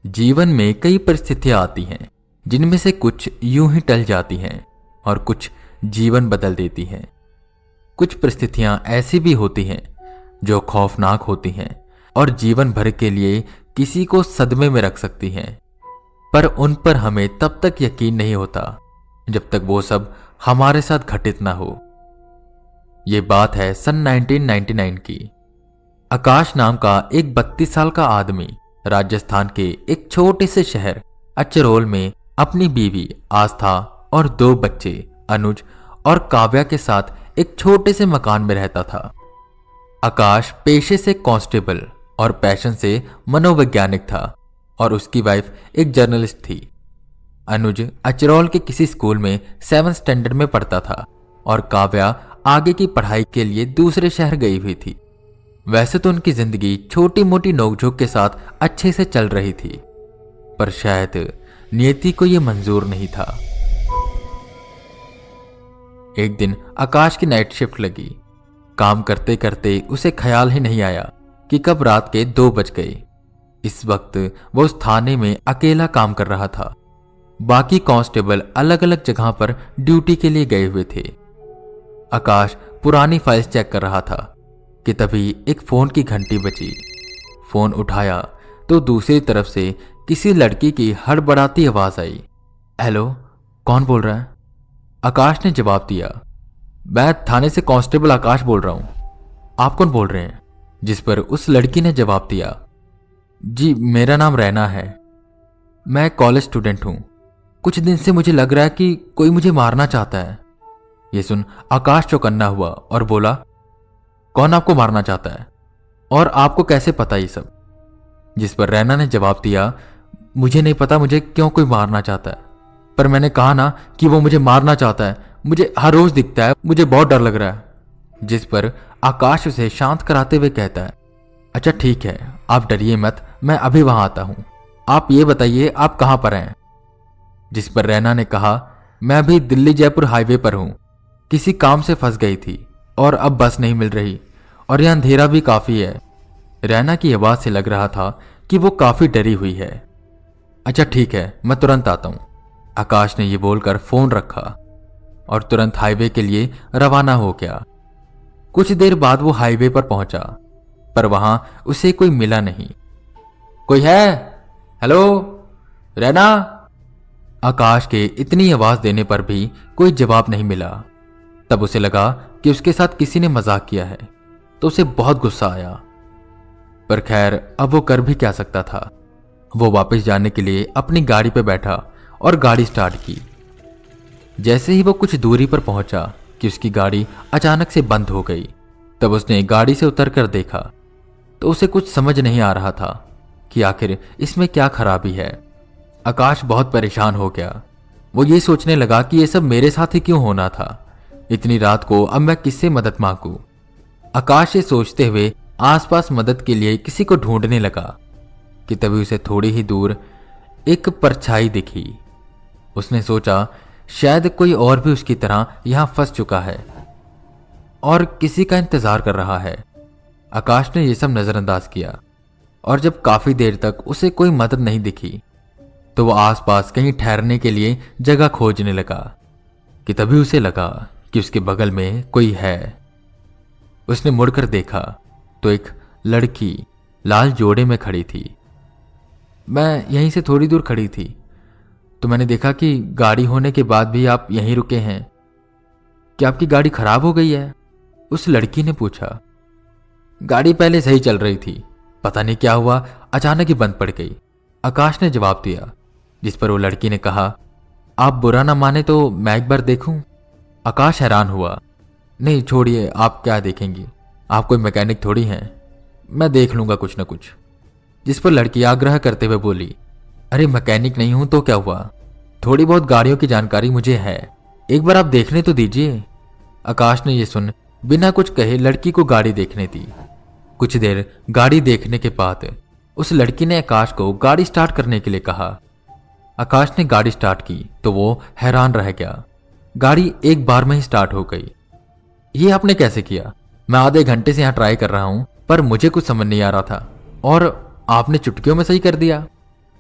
जीवन में कई परिस्थितियां आती हैं जिनमें से कुछ यूं ही टल जाती हैं और कुछ जीवन बदल देती हैं। कुछ परिस्थितियां ऐसी भी होती हैं जो खौफनाक होती हैं और जीवन भर के लिए किसी को सदमे में रख सकती हैं, पर उन पर हमें तब तक यकीन नहीं होता जब तक वो सब हमारे साथ घटित ना हो। ये बात है सन 1999 की। आकाश नाम का एक 32 साल का आदमी राजस्थान के एक छोटे से शहर अचरोल में अपनी बीवी आस्था और 2 बच्चे अनुज और काव्या के साथ एक छोटे से मकान में रहता था। आकाश पेशे से कांस्टेबल और पैशन से मनोवैज्ञानिक था और उसकी वाइफ एक जर्नलिस्ट थी। अनुज अचरोल के किसी स्कूल में 7th स्टैंडर्ड में पढ़ता था और काव्या आगे की पढ़ाई के लिए दूसरे शहर गई हुई थी। वैसे तो उनकी जिंदगी छोटी मोटी नोकझोंक के साथ अच्छे से चल रही थी, पर शायद नियति को यह मंजूर नहीं था। एक दिन आकाश की नाइट शिफ्ट लगी। काम करते करते उसे ख्याल ही नहीं आया कि कब रात के 2 बज गए। इस वक्त वो उस थाने में अकेला काम कर रहा था। बाकी कांस्टेबल अलग अलग जगह पर ड्यूटी के लिए गए हुए थे। आकाश पुरानी फाइल्स चेक कर रहा था कि तभी एक फोन की घंटी बजी। फोन उठाया तो दूसरी तरफ से किसी लड़की की हड़बड़ाती आवाज आई। हेलो, कौन बोल रहा है? आकाश ने जवाब दिया, मैं थाने से कांस्टेबल आकाश बोल रहा हूं। आप कौन बोल रहे हैं? जिस पर उस लड़की ने जवाब दिया, जी मेरा नाम रैना है, मैं कॉलेज स्टूडेंट हूं। कुछ दिन से मुझे लग रहा है कि कोई मुझे मारना चाहता है। यह सुन आकाश चौकन्ना हुआ और बोला, कौन आपको मारना चाहता है और आपको कैसे पता ये सब? जिस पर रैना ने जवाब दिया, मुझे नहीं पता मुझे क्यों कोई मारना चाहता है, पर मैंने कहा ना कि वो मुझे मारना चाहता है। मुझे हर रोज दिखता है, मुझे बहुत डर लग रहा है। जिस पर आकाश उसे शांत कराते हुए कहता है, अच्छा ठीक है, आप डरिए मत, मैं अभी वहां आता हूं। आप ये बताइए आप कहां पर हैं? जिस पर रैना ने कहा, मैं अभी दिल्ली जयपुर हाईवे पर हूं, किसी काम से फंस गई थी और अब बस नहीं मिल रही और यह अंधेरा भी काफी है। रैना की आवाज से लग रहा था कि वो काफी डरी हुई है। अच्छा ठीक है, मैं तुरंत आता हूं। आकाश ने यह बोलकर फोन रखा और तुरंत हाईवे के लिए रवाना हो गया। कुछ देर बाद वो हाईवे पर पहुंचा, पर वहां उसे कोई मिला नहीं। कोई है? हेलो रैना? आकाश के इतनी आवाज देने पर भी कोई जवाब नहीं मिला। तब उसे लगा कि उसके साथ किसी ने मजाक किया है, तो उसे बहुत गुस्सा आया, पर खैर अब वो कर भी क्या सकता था। वो वापस जाने के लिए अपनी गाड़ी पर बैठा और गाड़ी स्टार्ट की। जैसे ही वो कुछ दूरी पर पहुंचा कि उसकी गाड़ी अचानक से बंद हो गई। तब उसने गाड़ी से उतरकर देखा तो उसे कुछ समझ नहीं आ रहा था कि आखिर इसमें क्या खराबी है। आकाश बहुत परेशान हो गया। वो ये सोचने लगा कि ये सब मेरे साथ ही क्यों होना था। इतनी रात को अब मैं किससे मदद मांगू? आकाश ये सोचते हुए आसपास मदद के लिए किसी को ढूंढने लगा कि तभी उसे थोड़ी ही दूर एक परछाई दिखी। उसने सोचा शायद कोई और भी उसकी तरह यहां फंस चुका है और किसी का इंतजार कर रहा है। आकाश ने यह सब नजरअंदाज किया और जब काफी देर तक उसे कोई मदद नहीं दिखी तो वह आसपास कहीं ठहरने के लिए जगह खोजने लगा कि तभी उसे लगा कि उसके बगल में कोई है। उसने मुड़कर देखा तो एक लड़की लाल जोड़े में खड़ी थी। मैं यहीं से थोड़ी दूर खड़ी थी तो मैंने देखा कि गाड़ी होने के बाद भी आप यहीं रुके हैं। क्या आपकी गाड़ी खराब हो गई है? उस लड़की ने पूछा। गाड़ी पहले सही चल रही थी, पता नहीं क्या हुआ, अचानक ही बंद पड़ गई, आकाश ने जवाब दिया। जिस पर वो लड़की ने कहा, आप बुरा ना माने तो मैं एक बार देखूं? आकाश हैरान हुआ। नहीं छोड़िए, आप क्या देखेंगी, आप कोई मैकेनिक थोड़ी हैं, मैं देख लूंगा कुछ ना कुछ। जिस पर लड़की आग्रह करते हुए बोली, अरे मैकेनिक नहीं हूं तो क्या हुआ, थोड़ी बहुत गाड़ियों की जानकारी मुझे है, एक बार आप देखने तो दीजिए। आकाश ने यह सुन बिना कुछ कहे लड़की को गाड़ी देखने दी। कुछ देर गाड़ी देखने के बाद उस लड़की ने आकाश को गाड़ी स्टार्ट करने के लिए कहा। आकाश ने गाड़ी स्टार्ट की तो वो हैरान रह गया। गाड़ी एक बार में ही स्टार्ट हो गई। ये आपने कैसे किया? मैं आधे घंटे से यहां ट्राई कर रहा हूं पर मुझे कुछ समझ नहीं आ रहा था और आपने चुटकियों में सही कर दिया।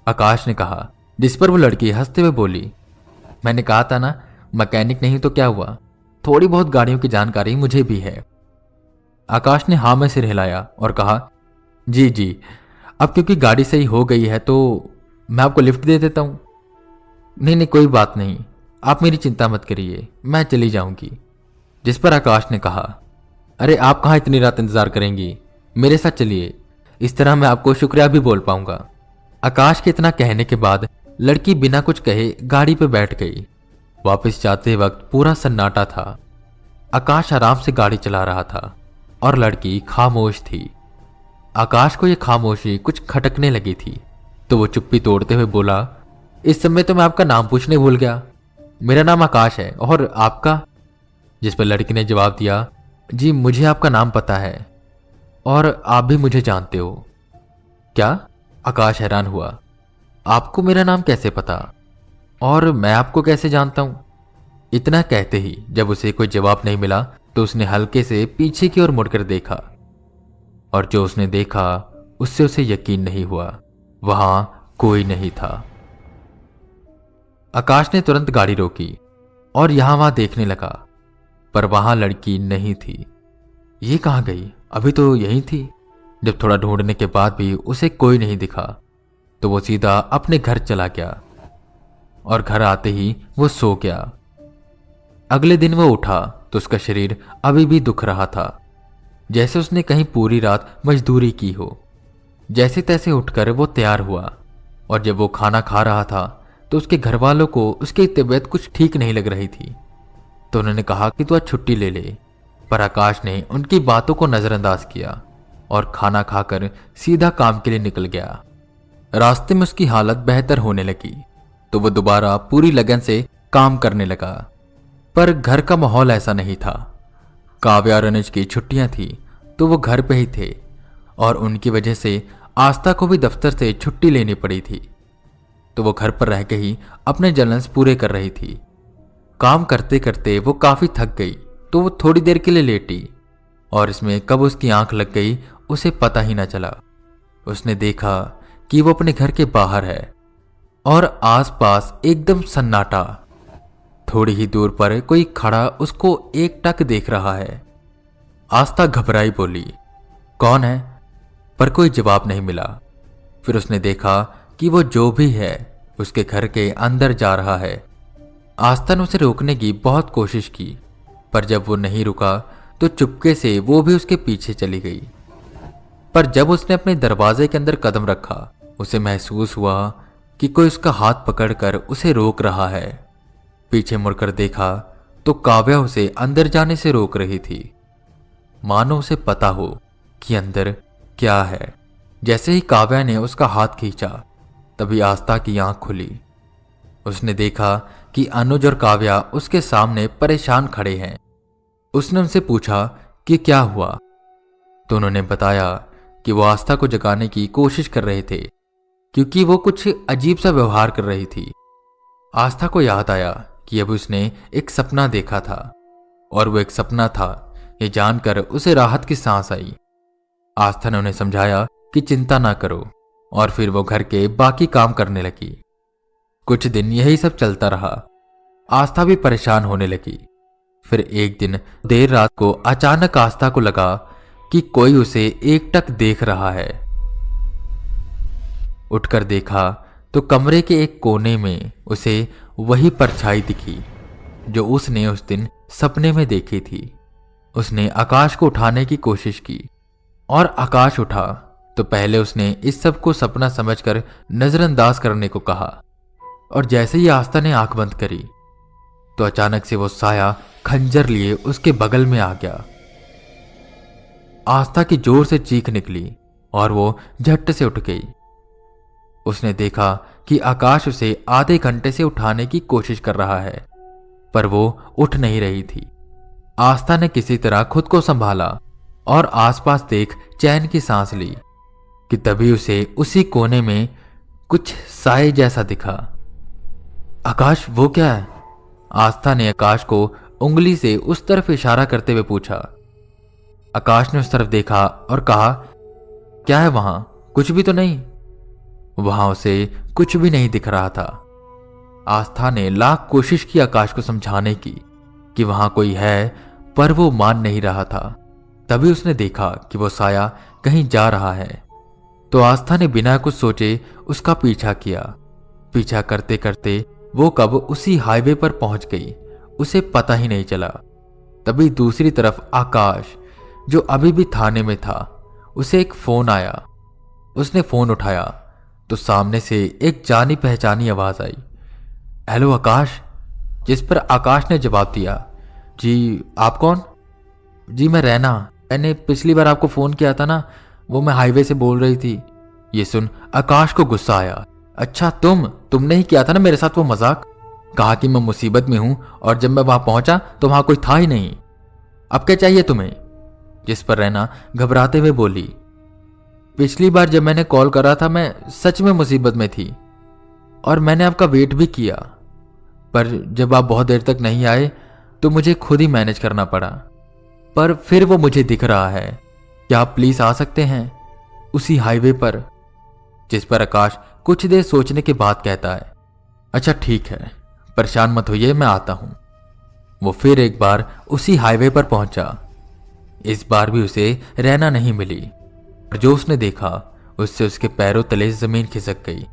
आकाश ने कहा, जिस पर वो लड़की हंसते हुए बोली, मैंने कहा था ना, मैकेनिक नहीं तो क्या हुआ, थोड़ी बहुत गाड़ियों की जानकारी मुझे भी है। आकाश ने हाँ में सिर हिलाया और कहा, जी जी, अब क्योंकि गाड़ी सही हो गई है तो मैं आपको लिफ्ट दे देता हूं। नहीं नहीं, कोई बात नहीं, आप मेरी चिंता मत करिए, मैं चली जाऊंगी। जिस पर आकाश ने कहा, अरे आप कहाँ इतनी रात इंतजार करेंगी, मेरे साथ चलिए, इस तरह मैं आपको शुक्रिया भी बोल पाऊंगा। आकाश के इतना कहने के बाद लड़की बिना कुछ कहे गाड़ी पर बैठ गई। वापस जाते वक्त पूरा सन्नाटा था। आकाश आराम से गाड़ी चला रहा था और लड़की खामोश थी। आकाश को यह खामोशी कुछ खटकने लगी थी, तो वो चुप्पी तोड़ते हुए बोला, इस समय तो मैं आपका नाम पूछने भूल गया, मेरा नाम आकाश है, और आपका? जिस पर लड़की ने जवाब दिया, जी मुझे आपका नाम पता है और आप भी मुझे जानते हो। क्या? आकाश हैरान हुआ, आपको मेरा नाम कैसे पता और मैं आपको कैसे जानता हूं? इतना कहते ही जब उसे कोई जवाब नहीं मिला तो उसने हल्के से पीछे की ओर मुड़कर देखा, और जो उसने देखा उससे उसे यकीन नहीं हुआ, वहां कोई नहीं था। आकाश ने तुरंत गाड़ी रोकी और यहां वहां देखने लगा, पर वहां लड़की नहीं थी। ये कहां गई? अभी तो यहीं थी। जब थोड़ा ढूंढने के बाद भी उसे कोई नहीं दिखा तो वो सीधा अपने घर चला गया और घर आते ही वो सो गया। अगले दिन वो उठा तो उसका शरीर अभी भी दुख रहा था, जैसे उसने कहीं पूरी रात मजदूरी की हो। जैसे तैसे उठकर वो तैयार हुआ, और जब वो खाना खा रहा था तो उसके घर वालों को उसकी तबीयत कुछ ठीक नहीं लग रही थी, तो उन्होंने कहा कि तू आज छुट्टी ले ले। पर आकाश ने उनकी बातों को नजरअंदाज किया और खाना खाकर सीधा काम के लिए निकल गया। रास्ते में उसकी हालत बेहतर होने लगी तो वो दोबारा पूरी लगन से काम करने लगा। पर घर का माहौल ऐसा नहीं था। काव्या और अनुज की छुट्टियां थी तो वो घर पे ही थे, और उनकी वजह से आस्था को भी दफ्तर से छुट्टी लेनी पड़ी थी, तो वो घर पर रह के ही अपने जलन्स पूरे कर रही थी। काम करते करते वो काफी थक गई तो वो थोड़ी देर के लिए लेटी, और इसमें कब उसकी आंख लग गई उसे पता ही ना चला। उसने देखा कि वो अपने घर के बाहर है और आसपास एकदम सन्नाटा। थोड़ी ही दूर पर कोई खड़ा उसको एकटक देख रहा है। आस्था घबराई बोली, कौन है? पर कोई जवाब नहीं मिला। फिर उसने देखा कि वो जो भी है उसके घर के अंदर जा रहा है। आस्था ने उसे रोकने की बहुत कोशिश की, पर जब वो नहीं रुका तो चुपके से वो भी उसके पीछे चली गई। पर जब उसने अपने दरवाजे के अंदर कदम रखा उसे महसूस हुआ कि कोई उसका हाथ पकड़कर उसे रोक रहा है। पीछे मुड़कर देखा तो काव्या उसे अंदर जाने से रोक रही थी, मानो उसे पता हो कि अंदर क्या है। जैसे ही काव्या ने उसका हाथ खींचा तभी आस्था की आंख खुली। उसने देखा कि अनुज और काव्या उसके सामने परेशान खड़े हैं। उसने उनसे पूछा कि क्या हुआ, तो उन्होंने बताया कि वो आस्था को जगाने की कोशिश कर रहे थे क्योंकि वो कुछ अजीब सा व्यवहार कर रही थी। आस्था को याद आया कि अब उसने एक सपना देखा था, और वो एक सपना था ये जानकर उसे राहत की सांस आई। आस्था ने उन्हें समझाया कि चिंता ना करो, और फिर वो घर के बाकी काम करने लगी। कुछ दिन यही सब चलता रहा। आस्था भी परेशान होने लगी। फिर एक दिन देर रात को अचानक आस्था को लगा कि कोई उसे एकटक देख रहा है। उठकर देखा तो कमरे के एक कोने में उसे वही परछाई दिखी जो उसने उस दिन सपने में देखी थी। उसने आकाश को उठाने की कोशिश की, और आकाश उठा तो पहले उसने इस सब को सपना समझकर नजरअंदाज करने को कहा, और जैसे ही आस्था ने आंख बंद करी तो अचानक से वो साया खंजर लिए उसके बगल में आ गया। आस्था की जोर से चीख निकली और वो झट से उठ गई। उसने देखा कि आकाश उसे आधे घंटे से उठाने की कोशिश कर रहा है, पर वो उठ नहीं रही थी। आस्था ने किसी तरह खुद को संभाला और आसपास देख चैन की सांस ली कि तभी उसे उसी कोने में कुछ साए जैसा दिखा। आकाश, वो क्या है? आस्था ने आकाश को उंगली से उस तरफ इशारा करते हुए पूछा। आकाश ने उस तरफ देखा और कहा, क्या है वहां? कुछ भी तो नहीं। वहां उसे कुछ भी नहीं दिख रहा था। आस्था ने लाख कोशिश की आकाश को समझाने की कि वहां कोई है, पर वो मान नहीं रहा था। तभी उसने देखा कि वो साया कहीं जा रहा है, तो आस्था ने बिना कुछ सोचे उसका पीछा किया। पीछा करते करते वो कब उसी हाईवे पर पहुंच गई, उसे पता ही नहीं चला। तभी दूसरी तरफ आकाश, जो अभी भी थाने में था, उसे एक फोन आया। उसने फोन उठाया तो सामने से एक जानी पहचानी आवाज आई, हेलो आकाश। जिस पर आकाश ने जवाब दिया, जी आप कौन? जी मैं रैना, मैंने पिछली बार आपको फोन किया था ना, वो मैं हाईवे से बोल रही थी। ये सुन आकाश को गुस्सा आया, अच्छा तुमने ही किया था ना मेरे साथ वो मजाक। कहा कि मैं मुसीबत में हूं और जब मैं वहां पहुंचा तो वहां कोई था ही नहीं। अब क्या चाहिए तुम्हें? जिस पर रैना घबराते हुए बोली, पिछली बार जब मैंने कॉल करा था मैं सच में मुसीबत में थी और मैंने आपका वेट भी किया, पर जब आप बहुत देर तक नहीं आए तो मुझे खुद ही मैनेज करना पड़ा। पर फिर वो मुझे दिख रहा है, क्या आप प्लीज आ सकते हैं उसी हाईवे पर? जिस पर आकाश कुछ देर सोचने के बाद कहता है, अच्छा ठीक है, परेशान मत होइए, मैं आता हूं। वो फिर एक बार उसी हाईवे पर पहुंचा। इस बार भी उसे रैना नहीं मिली, और जो उसने देखा उससे उसके पैरों तले जमीन खिसक गई।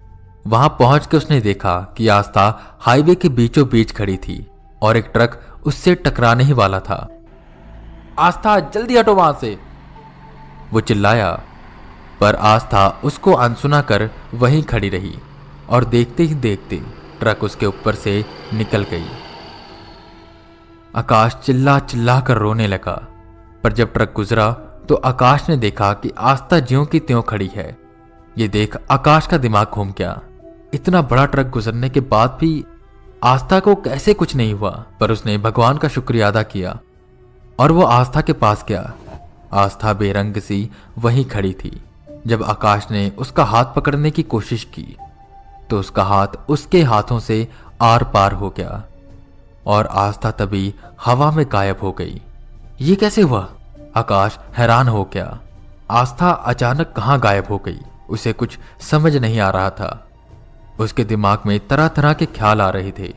वहां पहुंच के उसने देखा कि आस्था हाईवे के बीचों बीच खड़ी थी और एक ट्रक उससे टकराने ही वाला था। आस्था जल्दी हटो वहां से, वो चिल्लाया, पर आस्था उसको अनसुना कर वहीं खड़ी रही और देखते ही देखते ट्रक उसके ऊपर से निकल गई। आकाश चिल्ला चिल्ला कर रोने लगा, पर जब ट्रक गुजरा तो आकाश ने देखा कि आस्था ज्यों की त्यों खड़ी है। ये देख आकाश का दिमाग घूम गया, इतना बड़ा ट्रक गुजरने के बाद भी आस्था को कैसे कुछ नहीं हुआ। पर उसने भगवान का शुक्रिया अदा किया और वो आस्था के पास गया। आस्था बेरंग सी वहीं खड़ी थी। जब आकाश ने उसका हाथ पकड़ने की कोशिश की तो उसका हाथ उसके हाथों से आर पार हो गया और आस्था तभी हवा में गायब हो गई। ये कैसे हुआ? आकाश हैरान हो गया। आस्था अचानक कहां गायब हो गई, उसे कुछ समझ नहीं आ रहा था। उसके दिमाग में तरह तरह के ख्याल आ रहे थे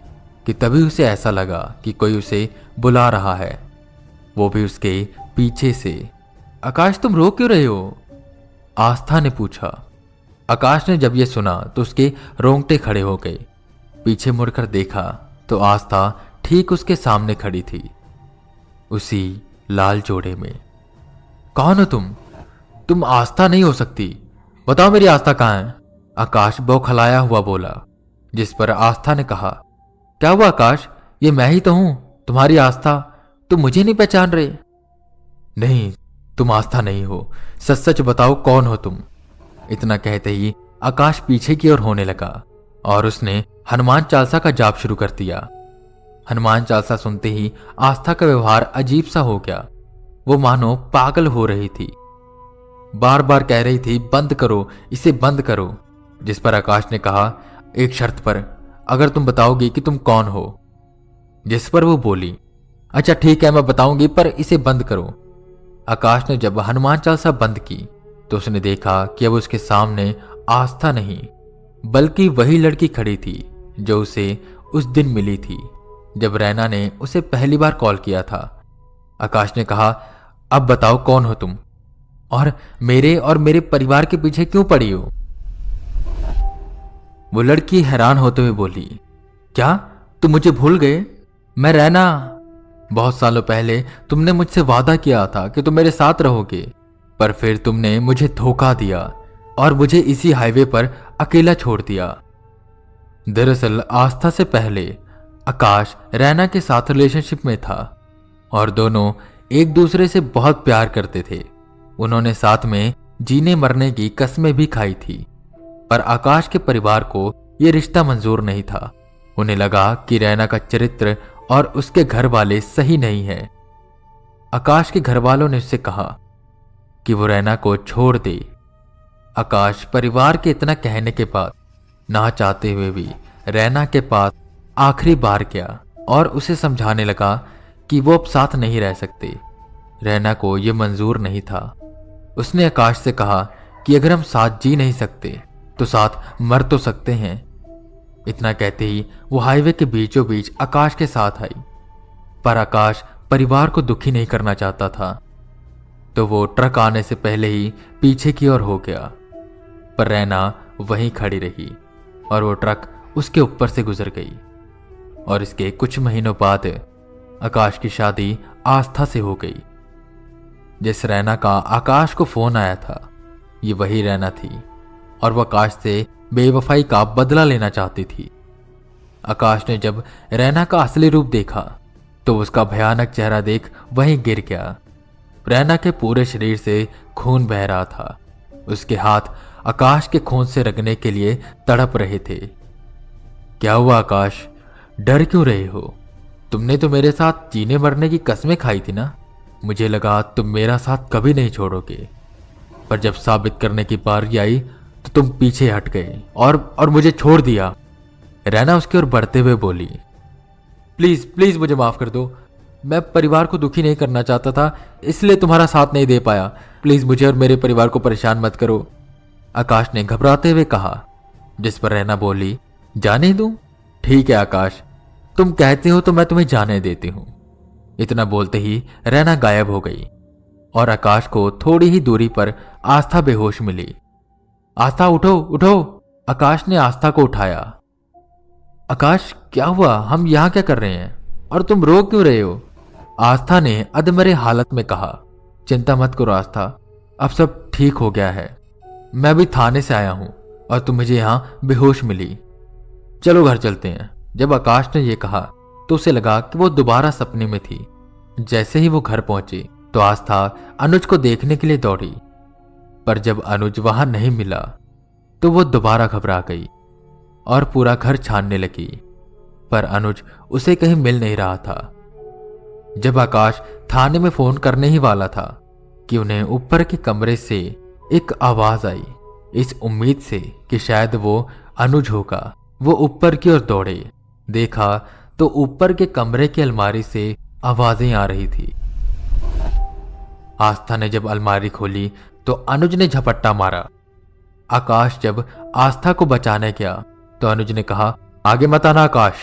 कि तभी उसे ऐसा लगा कि कोई उसे बुला रहा है, वो भी उसके पीछे से। आकाश तुम रो क्यों रहे हो? आस्था ने पूछा। आकाश ने जब यह सुना तो उसके रोंगटे खड़े हो गए। पीछे मुड़कर देखा तो आस्था ठीक उसके सामने खड़ी थी, उसी लाल जोड़े में। कौन हो तुम आस्था नहीं हो सकती, बताओ मेरी आस्था कहां है? आकाश बौखलाया हुआ बोला। जिस पर आस्था ने कहा, क्या हुआ आकाश, ये मैं ही तो हूं, तुम्हारी आस्था। तुम मुझे नहीं पहचान रहे? नहीं, तुम आस्था नहीं हो, सच सच बताओ कौन हो तुम? इतना कहते ही आकाश पीछे की ओर होने लगा और उसने हनुमान चालीसा का जाप शुरू कर दिया। हनुमान चालीसा सुनते ही आस्था का व्यवहार अजीब सा हो गया। वो मानो पागल हो रही थी, बार बार कह रही थी बंद करो, इसे बंद करो। जिस पर आकाश ने कहा, एक शर्त पर, अगर तुम बताओगी कि तुम कौन हो। जिस पर वो बोली, अच्छा ठीक है मैं बताऊंगी, पर इसे बंद करो। आकाश ने जब हनुमान चालीसा बंद की तो उसने देखा कि अब उसके सामने आस्था नहीं बल्कि वही लड़की खड़ी थी जो उसे उस दिन मिली थी जब रैना ने उसे पहली बार कॉल किया था। आकाश ने कहा, अब बताओ कौन हो तुम और मेरे परिवार के पीछे क्यों पड़ी हो? वो लड़की हैरान होते हुए बोली, क्या तुम मुझे भूल गए? मैं रैना। बहुत सालों पहले तुमने मुझसे वादा किया था कि तुम मेरे साथ रहोगे, पर फिर तुमने मुझे धोखा दिया और मुझे इसी हाईवे पर अकेला छोड़ दिया। दरअसल आस्था से पहले आकाश रैना के साथ रिलेशनशिप में था और दोनों एक दूसरे से बहुत प्यार करते थे। उन्होंने साथ में जीने मरने की कस्में भी खाई थी, पर आकाश के परिवार को यह रिश्ता मंजूर नहीं था। उन्हें लगा कि रैना का चरित्र और उसके घर वाले सही नहीं है। आकाश के घर वालों ने उससे कहा कि वो रैना को छोड़ दे। आकाश परिवार के इतना कहने के बाद ना चाहते हुए भी रैना के पास आखिरी बार गया और उसे समझाने लगा कि वो अब साथ नहीं रह सकते। रैना को यह मंजूर नहीं था। उसने आकाश से कहा कि अगर हम साथ जी नहीं सकते तो साथ मर तो सकते हैं। इतना कहते ही वो हाईवे के बीचों बीच आकाश के साथ आई। पर आकाश परिवार को दुखी नहीं करना चाहता था, तो वो ट्रक आने से पहले ही पीछे की ओर हो गया। पर रैना वहीं खड़ी रही और वो ट्रक उसके ऊपर से गुजर गई। और इसके कुछ महीनों बाद आकाश की शादी आस्था से हो गई। जिस रैना का आकाश को फोन आया था, ये वही रैना थी और वह आकाश से बेवफाई का बदला लेना चाहती थी। आकाश ने जब रैना का असली रूप देखा तो उसका भयानक चेहरा देख वहीं गिर गया। रैना के पूरे शरीर से खून बह रहा था। उसके हाथ आकाश के खून से रगने के लिए तड़प रहे थे। क्या हुआ आकाश, डर क्यों रहे हो? तुमने तो मेरे साथ जीने मरने की कस्में खाई थी ना। मुझे लगा तुम मेरा साथ कभी नहीं छोड़ोगे, पर जब साबित करने की बारी आई तो तुम पीछे हट गए और मुझे छोड़ दिया। रैना उसकी ओर बढ़ते हुए बोली, प्लीज प्लीज मुझे माफ कर दो। मैं परिवार को दुखी नहीं करना चाहता था, इसलिए तुम्हारा साथ नहीं दे पाया। प्लीज मुझे और मेरे परिवार को परेशान मत करो, आकाश ने घबराते हुए कहा। जिस पर रैना बोली, जाने दूं? ठीक है आकाश, तुम कहते हो तो मैं तुम्हें जाने देती हूं। इतना बोलते ही रैना गायब हो गई और आकाश को थोड़ी ही दूरी पर आस्था बेहोश मिली। आस्था उठो उठो, आकाश ने आस्था को उठाया। आकाश क्या हुआ, हम यहां क्या कर रहे हैं और तुम रो क्यों रहे हो? आस्था ने अधमरे हालत में कहा। चिंता मत करो आस्था, अब सब ठीक हो गया है। मैं अभी थाने से आया हूं और तुम मुझे यहां बेहोश मिली। चलो घर चलते हैं। जब आकाश ने यह कहा तो उसे लगा कि वो दोबारा सपने में थी। जैसे ही वो घर पहुंची तो आस्था अनुज को देखने के लिए दौड़ी, पर जब अनुज वहां नहीं मिला तो वो दोबारा घबरा गई और पूरा घर छानने लगी, पर अनुज उसे कहीं मिल नहीं रहा था। जब आकाश थाने में फोन करने ही वाला था कि उन्हें ऊपर के कमरे से एक आवाज आई। इस उम्मीद से कि शायद वो अनुज होगा, वो ऊपर की ओर दौड़े। देखा तो ऊपर के कमरे की अलमारी से आवाजें आ रही थी। आस्था ने जब अलमारी खोली तो अनुज ने झपट्टा मारा। आकाश जब आस्था को बचाने गया तो अनुज ने कहा, आगे मत आना आकाश,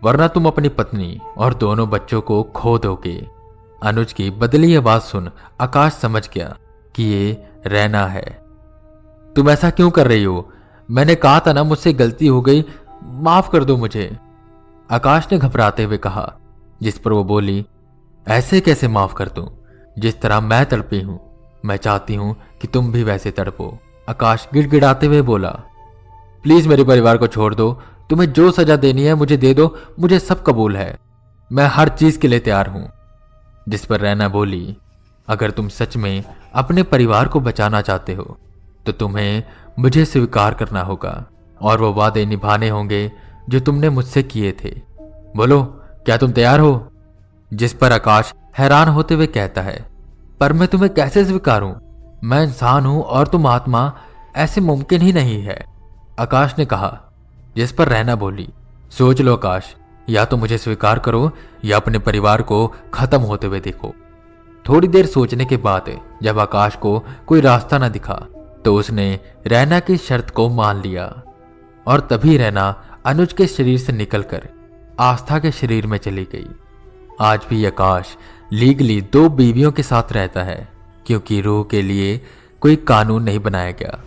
वरना तुम अपनी पत्नी और दोनों बच्चों को खो दोगे। अनुज की बदली आवाज सुन आकाश समझ गया कि ये रैना है। तुम ऐसा क्यों कर रही हो? मैंने कहा था ना मुझसे गलती हो गई, माफ कर दो मुझे, आकाश ने घबराते हुए कहा। जिस पर वो बोली, ऐसे कैसे माफ कर दूं? जिस तरह मैं तड़पी हूं, मैं चाहती हूं कि तुम भी वैसे तड़पो। आकाश गिड़गिड़ाते हुए बोला, प्लीज मेरे परिवार को छोड़ दो, तुम्हें जो सजा देनी है मुझे दे दो, मुझे सब कबूल है, मैं हर चीज के लिए तैयार हूं। जिस पर रैना बोली, अगर तुम सच में अपने परिवार को बचाना चाहते हो तो तुम्हें मुझे स्वीकार करना होगा और वो वादे निभाने होंगे जो तुमने मुझसे किए थे। बोलो, क्या तुम तैयार हो? जिस पर आकाश हैरान होते हुए कहता है, पर मैं तुम्हें कैसे स्वीकारूं? मैं इंसान हूं और तुम आत्मा, ऐसे मुमकिन ही नहीं है, आकाश ने कहा। जिस पर रैना बोली, सोच लो आकाश, या तो मुझे स्वीकार करो या अपने परिवार को खत्म होते हुए देखो। थोड़ी देर सोचने के बाद जब आकाश को कोई रास्ता न दिखा तो उसने रैना की शर्त को मान लिया और तभी रैना अनुज के शरीर से निकलकर आस्था के शरीर में चली गई। आज भी आकाश लीगली 2 बीवियों के साथ रहता है क्योंकि रूह के लिए कोई कानून नहीं बनाया गया।